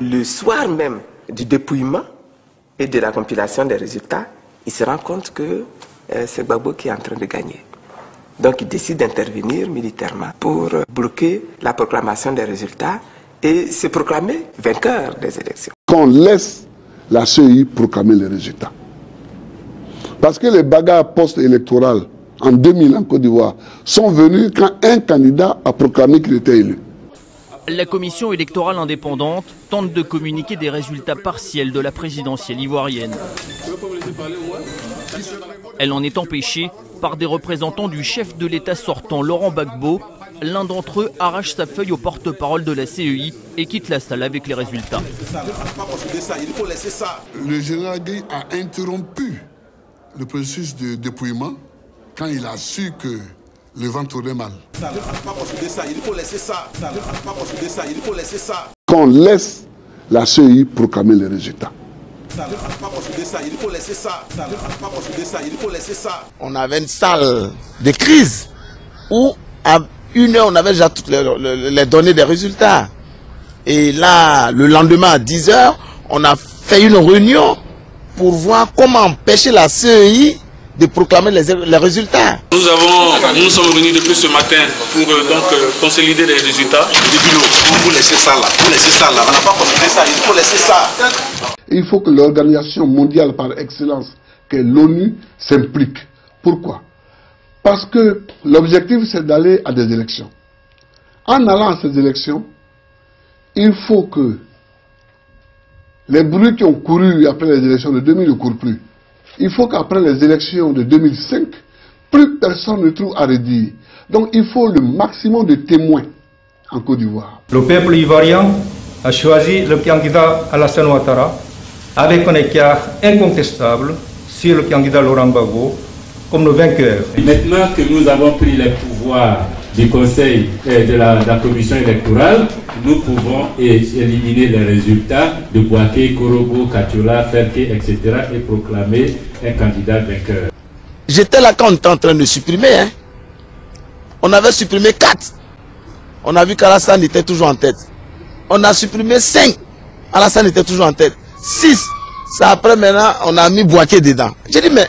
Le soir même du dépouillement et de la compilation des résultats, il se rend compte que c'est Gbagbo qui est en train de gagner. Donc il décide d'intervenir militairement pour bloquer la proclamation des résultats et se proclamer vainqueur des élections. Qu'on laisse la CEI proclamer les résultats. Parce que les bagarres post-électorales en 2000 en Côte d'Ivoire sont venues quand un candidat a proclamé qu'il était élu. La commission électorale indépendante tente de communiquer des résultats partiels de la présidentielle ivoirienne. Elle en est empêchée par des représentants du chef de l'État sortant, Laurent Gbagbo. L'un d'entre eux arrache sa feuille au porte-parole de la CEI et quitte la salle avec les résultats. Le général Gueye a interrompu le processus de dépouillement quand il a su que le vent tournait mal. Qu'on laisse la CEI proclamer les résultats. On avait une salle de crise où à 1 heure on avait déjà toutes les données des résultats. Et là, le lendemain à 10 h, on a fait une réunion pour voir comment empêcher la CEI de proclamer les résultats. Nous sommes venus depuis ce matin pour consolider les résultats. Vous laissez ça là, on n'a pas consolidé ça, il faut laisser ça. Il faut que l'organisation mondiale par excellence, que l'ONU, s'implique. Pourquoi? Parce que l'objectif c'est d'aller à des élections. En allant à ces élections, il faut que les bruits qui ont couru après les élections de 2000 ne courent plus. Il faut qu'après les élections de 2005, plus personne ne trouve à redire. Donc il faut le maximum de témoins en Côte d'Ivoire. Le peuple ivoirien a choisi le candidat Alassane Ouattara avec un écart incontestable sur le candidat Laurent Gbagbo comme le vainqueur. Maintenant que nous avons pris les pouvoirs du Conseil et de la Commission électorale, nous pouvons éliminer les résultats de Bouaké, Korogo, Katiola, Ferke, etc. et proclamer un candidat vainqueur. J'étais là quand on était en train de supprimer. Hein. On avait supprimé 4. On a vu qu'Alassane était toujours en tête. On a supprimé 5. Alassane était toujours en tête. 6. C'est après maintenant, on a mis Bouaké dedans. J'ai dit, mais,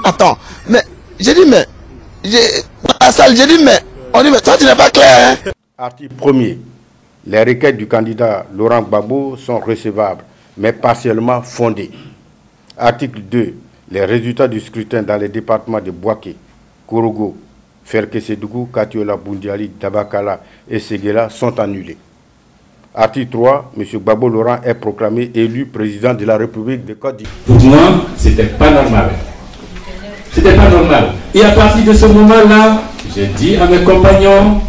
attends, mais, j'ai dit, mais, on dit, mais toi tu n'es pas clair. Hein? Article 1er. Les requêtes du candidat Laurent Gbagbo sont recevables, mais partiellement fondées. Article 2. Les résultats du scrutin dans les départements de Bouaké, Korogo, Ferke-Sédougou, Katiola, Boundiali, Dabakala et Séguéla sont annulés. Article 3. M. Gbagbo Laurent est proclamé élu président de la République de Côte d'Ivoire. Pour moi, c'était pas normal. C'était pas normal. Et à partir de ce moment-là, j'ai dit à mes compagnons,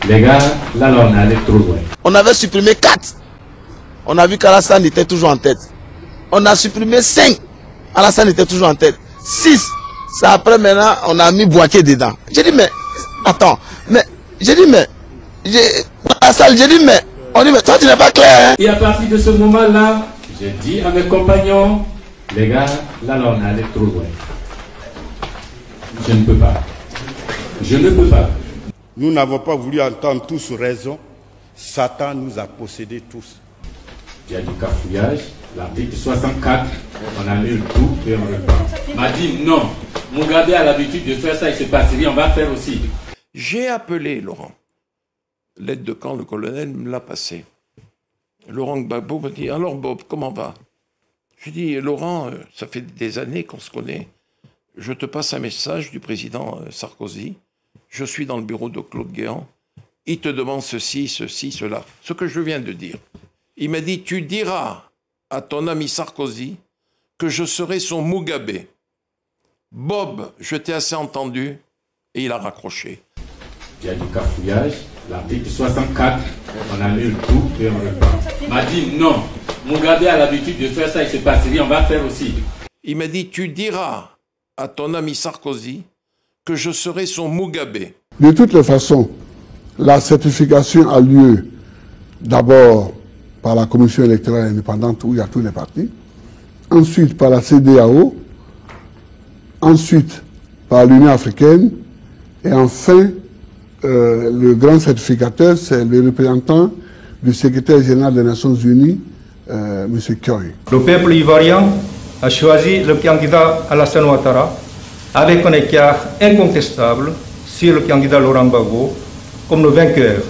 les gars, là on est allé trop loin. On avait supprimé 4. On a vu qu'Alassane était toujours en tête. On a supprimé 5. Alassane était toujours en tête. 6. C'est après maintenant, on a mis Bouaké dedans. J'ai dit, mais, attends, mais, j'ai dit, mais, j'ai dit, mais, on dit, mais toi tu n'es pas clair. Hein? Et à partir de ce moment-là, j'ai dit à mes compagnons, les gars, là on est allé trop loin. Je ne peux pas. Je ne peux pas. Nous n'avons pas voulu entendre tous raison. Satan nous a possédés tous. Il y a du cafouillage. L'article 64, on annule tout et on reprend. M'a dit non. Mugabe a l'habitude de faire ça, il se passe rien, on va faire aussi. J'ai appelé Laurent. L'aide de camp, le colonel me l'a passé. Laurent Gbagbo me dit, alors Bob, comment va? Je dis, Laurent, ça fait des années qu'on se connaît. Je te passe un message du président Sarkozy. Je suis dans le bureau de Claude Guéant. Il te demande ceci, ceci, cela. Ce que je viens de dire. Il m'a dit, tu diras à ton ami Sarkozy que je serai son Mugabe. Bob, je t'ai assez entendu. Et il a raccroché. Il y a du cafouillage. L'article 64, on annule tout et on reprend. M'a dit non. Mugabe a l'habitude de faire ça, il se passe rien, on va faire aussi. Il m'a dit, tu diras à ton ami Sarkozy que je serai son Mugabe. De toutes les façons, la certification a lieu d'abord par la Commission électorale indépendante où il y a tous les partis, ensuite par la CEDEAO, ensuite par l'Union africaine et enfin le grand certificateur, c'est le représentant du secrétaire général des Nations Unies M. Kyoy. Le peuple ivoirien a choisi le candidat Alassane Ouattara avec un écart incontestable sur le candidat Laurent Gbagbo comme le vainqueur